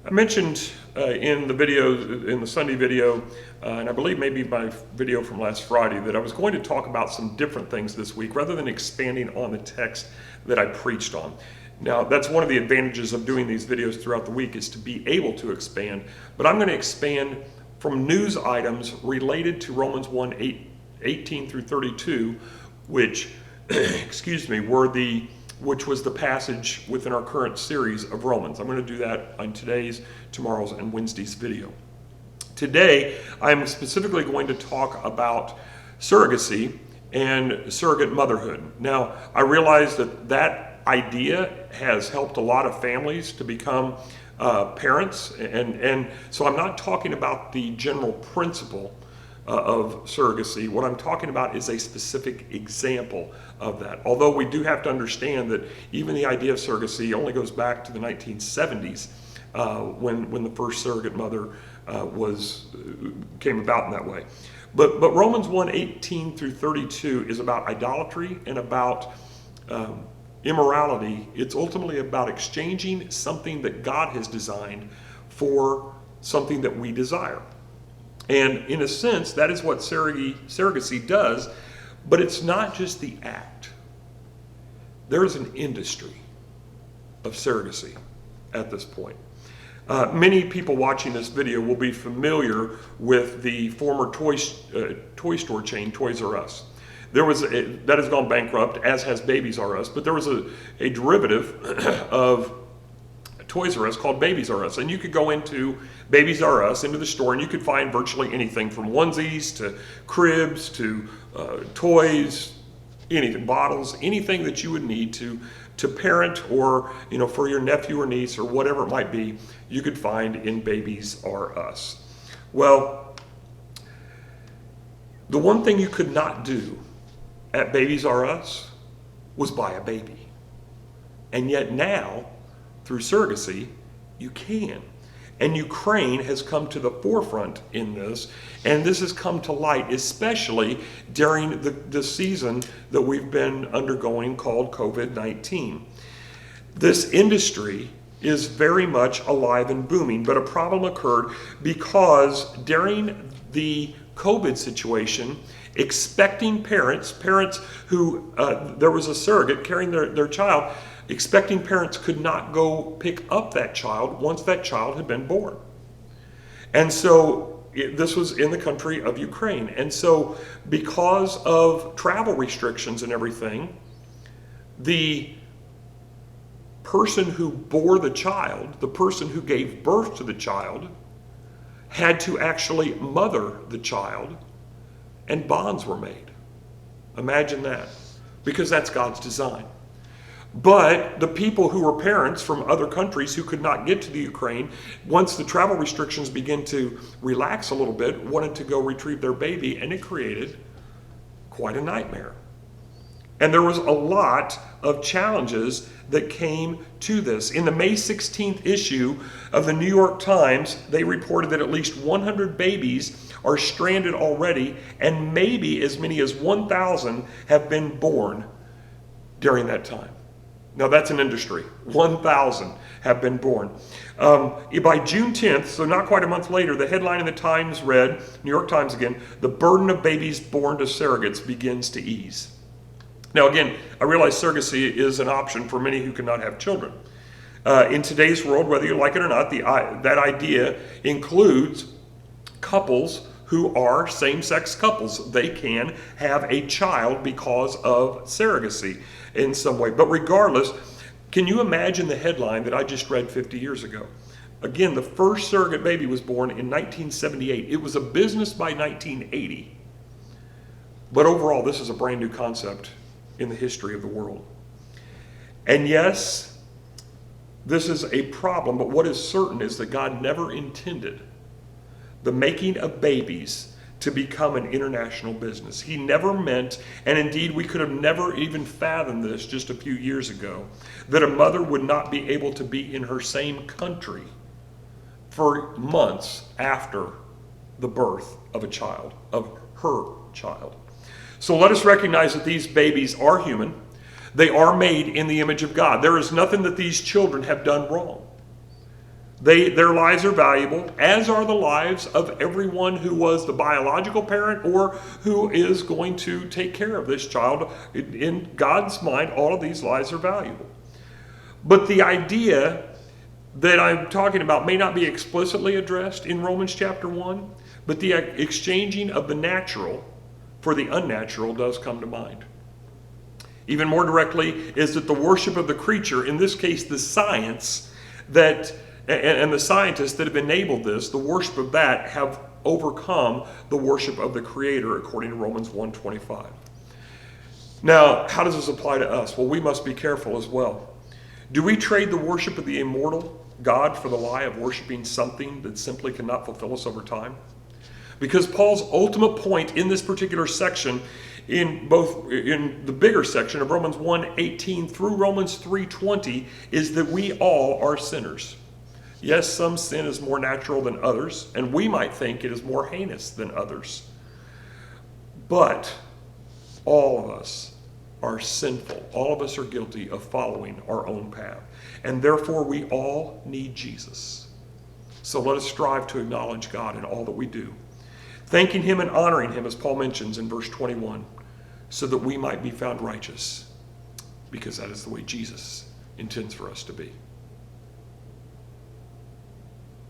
I mentioned in the video, in the Sunday video, and I believe maybe my video from last Friday, that I was going to talk about some different things this week rather than expanding on the text that I preached on. Now, that's one of the advantages of doing these videos throughout the week, is to be able to expand, but I'm going to expand from news items related to Romans 1:18 through 32, which, excuse me, which was the passage within our current series of Romans. I'm going to do that on today's, tomorrow's, and Wednesday's video. Today, I'm specifically going to talk about surrogacy and surrogate motherhood. Now, I realize that idea has helped a lot of families to become parents, and so I'm not talking about the general principle of surrogacy. What I'm talking about is a specific example of that. Although we do have to understand that even the idea of surrogacy only goes back to the 1970s when the first surrogate mother came about in that way. But Romans 1:18 through 32 is about idolatry and about immorality. It's ultimately about exchanging something that God has designed for something that we desire. And in a sense, that is what surrogacy does, but it's not just the act. There is an industry of surrogacy at this point. Many people watching this video will be familiar with the former toy store chain, Toys R Us. That has gone bankrupt, as has Babies R Us, but there was a derivative of Toys R Us called Babies R Us, and you could go into Babies R Us, into the store, and you could find virtually anything from onesies to cribs to toys, anything, bottles, anything that you would need to parent, or for your nephew or niece or whatever it might be, you could find in Babies R Us. Well, the one thing you could not do at Babies R Us was buy a baby, and yet now, through surrogacy, you can. And Ukraine has come to the forefront in this, and this has come to light especially during the season that we've been undergoing called COVID-19. This industry is very much alive and booming, but a problem occurred because during the COVID situation, expecting parents who, there was a surrogate carrying their child, expecting parents could not go pick up that child once that child had been born. And so this was in the country of Ukraine. And so because of travel restrictions and everything, the person who bore the child, the person who gave birth to the child, had to actually mother the child, and bonds were made. Imagine that, because that's God's design. But the people who were parents from other countries who could not get to the Ukraine, once the travel restrictions began to relax a little bit, wanted to go retrieve their baby, and it created quite a nightmare. And there was a lot of challenges that came to this. In the May 16th issue of the New York Times, they reported that at least 100 babies are stranded already, and maybe as many as 1,000 have been born during that time. Now that's an industry. 1,000 have been born. By June 10th, so not quite a month later, the headline in the Times read, New York Times again, "The burden of babies born to surrogates begins to ease." Now again, I realize surrogacy is an option for many who cannot have children. In today's world, whether you like it or not, that idea includes couples who are same-sex couples. They can have a child because of surrogacy in some way. But regardless, can you imagine the headline that I just read 50 years ago? Again, the first surrogate baby was born in 1978. It was a business by 1980. But overall, this is a brand new concept in the history of the world. And yes, this is a problem, but what is certain is that God never intended the making of babies to become an international business. He never meant, and indeed we could have never even fathomed this just a few years ago, that a mother would not be able to be in her same country for months after the birth of a child, of her child. So let us recognize that these babies are human. They are made in the image of God. There is nothing that these children have done wrong. Their lives are valuable, as are the lives of everyone who was the biological parent or who is going to take care of this child. In God's mind, all of these lives are valuable. But the idea that I'm talking about may not be explicitly addressed in Romans chapter 1, but the exchanging of the natural for the unnatural does come to mind. Even more directly is that the worship of the creature, in this case the science that and the scientists that have enabled this, the worship of that have overcome the worship of the Creator, according to Romans 1:25. Now, how does this apply to us? Well, we must be careful as well. Do we trade the worship of the immortal God for the lie of worshiping something that simply cannot fulfill us over time? Because Paul's ultimate point in this particular section, in the bigger section of Romans 1:18 through Romans 3:20, is that we all are sinners. Yes, some sin is more natural than others, and we might think it is more heinous than others. But all of us are sinful. All of us are guilty of following our own path. And therefore, we all need Jesus. So let us strive to acknowledge God in all that we do, thanking Him and honoring Him, as Paul mentions in verse 21, so that we might be found righteous, because that is the way Jesus intends for us to be.